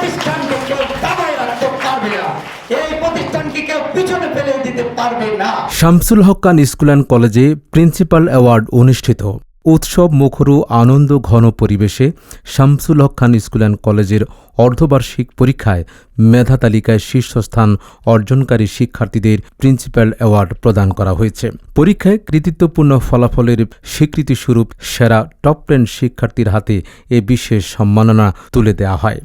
প্রতিষ্ঠানকে কেউ দাবায় রাখতে পারবে না, এই প্রতিষ্ঠানকে কেউ পিছনে ফেলে দিতে পারবে না। শামসুল হক খান স্কুল অ্যান্ড কলেজে প্রিন্সিপাল অ্যাওয়ার্ড অনুষ্ঠিত। উৎসব মুখর ও আনন্দ ঘন পরিবেশে শামসুল হক খান স্কুল অ্যান্ড কলেজের অর্ধবার্ষিক পরীক্ষায় মেধা তালিকায় শীর্ষস্থান অর্জনকারী শিক্ষার্থীদের প্রিন্সিপাল অ্যাওয়ার্ড প্রদান করা হয়েছে। পরীক্ষায় কৃতিত্বপূর্ণ ফলাফলের স্বীকৃতিস্বরূপ সেরা টপ 10 শিক্ষার্থীর হাতে এ বিশেষ সম্মাননা তুলে দেওয়া হয়।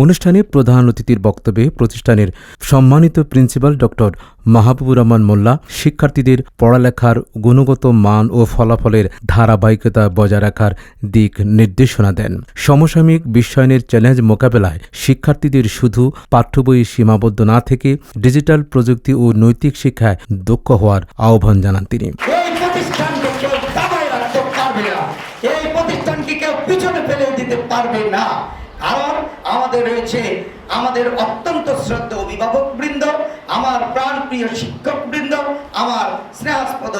অনুষ্ঠানে প্রধান অতিথির বক্তব্যে প্রতিষ্ঠানের সম্মানিত প্রিন্সিপাল ডক্টর মাহবুবুর রহমান মোল্লা শিক্ষার্থীদের পড়ালেখার গুণগত মান ও ফলাফলের ধারাবাহিকতা বজায় রাখার দিক নির্দেশনা দেন। সমসাময়িক বিশ্বায়নের চ্যালেঞ্জ মোকাবেলায় শিক্ষার্থীদের শুধু পাঠ্যবই সীমাবদ্ধ না থেকে ডিজিটাল প্রযুক্তি ও নৈতিক শিক্ষায় দক্ষ হওয়ার আহ্বান জানান তিনি। এই প্রতিষ্ঠানকে কেউ দাবায় রাখতে পারবে না, এই প্রতিষ্ঠানকে কেউ পিছনে ফেলে দিতে পারবে না। কারণ আমাদের রয়েছে আমাদের অত্যন্ত শ্রদ্ধা অভিভাবক বৃন্দ, আমার প্রাণপ্রিয় শিক্ষক বৃন্দ, আমার স্নেহাস্পদ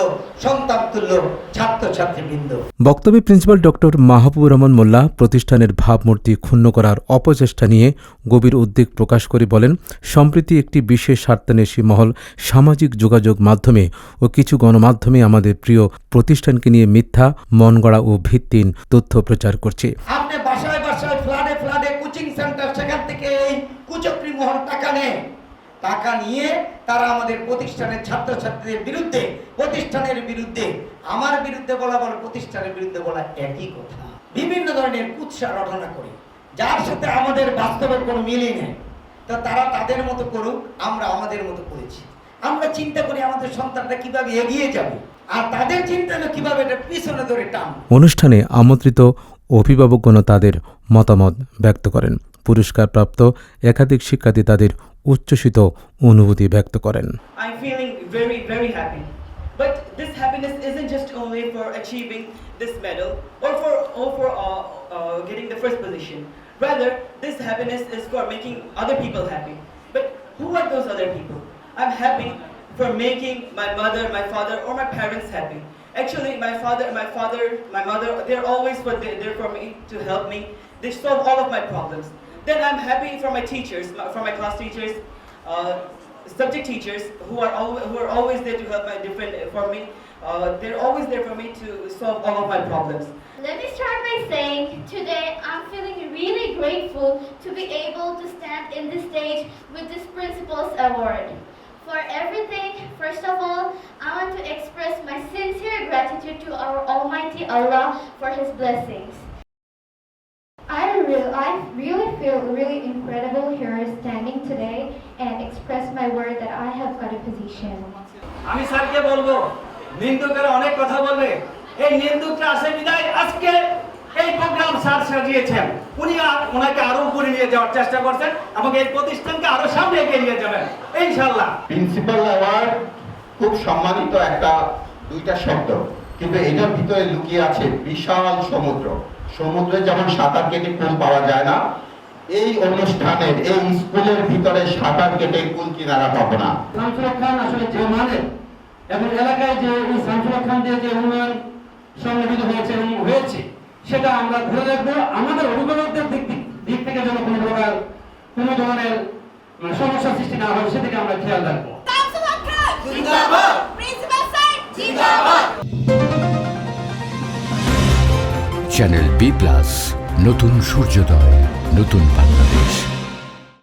সন্তানতুল্য ছাত্রছাত্রী বৃন্দ। বক্তব্যে প্রিন্সিপাল ডক্টর মাহবুবুর রহমান মোল্লা প্রতিষ্ঠানের ভাবমূর্তি ক্ষুণ্ণ করার অপচেষ্টা নিয়ে গভীর উদ্বেগ প্রকাশ করে বলেন, সম্প্রতি একটি বিশেষ স্বার্থান্বেষী মহল সামাজিক যোগাযোগ মাধ্যমে ও কিছু গণমাধ্যমে আমাদের প্রিয় প্রতিষ্ঠানকে নিয়ে মিথ্যা, মনগড়া ও ভিত্তিহীন তথ্য প্রচার করছে। আপনি বাসায় বাসায় ফ্লাডে ফ্লাডে কোচিং সেন্টার, সেখান থেকে এই কুচক্রী মহল টাকা নিয়ে তারা আমাদের প্রতিষ্ঠানের ছাত্রছাত্রীদের বিরুদ্ধে, প্রতিষ্ঠানের বিরুদ্ধে, আমার বিরুদ্ধে বলা বল প্রতিষ্ঠানের বিরুদ্ধে বলা একই কথা, বিভিন্ন ধরনের কুৎসা রটনা করে, যার সাথে আমাদের বাস্তবের কোনো মিলই নেই। তো তারা তাদের মতো করুক, আমরা আমাদের মতো করেছি। আমরা চিন্তা করি আমাদের সন্তানটা কিভাবে এগিয়ে যাবে, আর তাদের চিন্তা হলো কিভাবে এটা পিছনে ধরে টান। অনুষ্ঠানে আমন্ত্রিত অভিভাবকগণ তাদের মতামত ব্যক্ত করেন। পুরস্কারপ্রাপ্ত একাধিক শিক্ষার্থী তাদের উচ্ছ্বসিত অনুভূতি ব্যক্ত করেন। I'm feeling very, very happy. But this happiness isn't just only for achieving this medal or for getting the first position. Rather, this happiness is for making other people happy. But who are those other people? I'm happy for making my mother, my father, or my parents happy. Actually, my mother, they're always there for me to help me. They solve all of my problems. Then I'm happy for my teachers, for my class teachers, subject teachers who are always there to help for me. They're always there for me to solve all of my problems. Let me start by saying today I'm feeling really grateful to be able to stand in this stage with this Principal's Award. For everything, first of all, I want to express my sincere gratitude to our Almighty Allah for His blessings. I really feel really incredible here standing today and express my word that I have got a position. আমি স্যারকে বলবো, নিন্দুকের অনেক কথা বলবে, এই নিন্দুকটা আসে বিদায় আজকে এই প্রোগ্রাম স্যার সাজিয়েছেন, উনি ওনাকে আরো উপরে নিয়ে যাওয়ার চেষ্টা করছেন এবং এই প্রতিষ্ঠানকে আরো সামনে এগিয়ে নিয়ে যাবেন ইনশাআল্লাহ। প্রিন্সিপাল অ্যাওয়ার্ড খুব সম্মানিত দুইটা শব্দ, কিন্তু এটার ভিতরে লুকিয়ে আছে বিশাল সমুদ্র। সমুদ্রে যেমন সাঁতার কেটে কুল পাওয়া যায় না, এই অনুষ্ঠানের এই স্কুলের ভিতরে সাঁতার কেটে কুল কিনারা পাবো না। শামসুল হক খান আসলে যে মানের এবং এলাকায় যে এই শামসুল হক খান দিয়ে যে উন্নয়ন সংগঠিত হয়েছে এবং হয়েছে সেটা আমরা ধরে রাখবো। আমাদের অভিভাবকদের দিক থেকে যেন কোনো ধরনের সমস্যা সৃষ্টি না হয় সেদিকে আমরা খেয়াল রাখবো। চ্যানেল B+, নতুন সূর্যোদয়, নতুন বাংলাদেশ।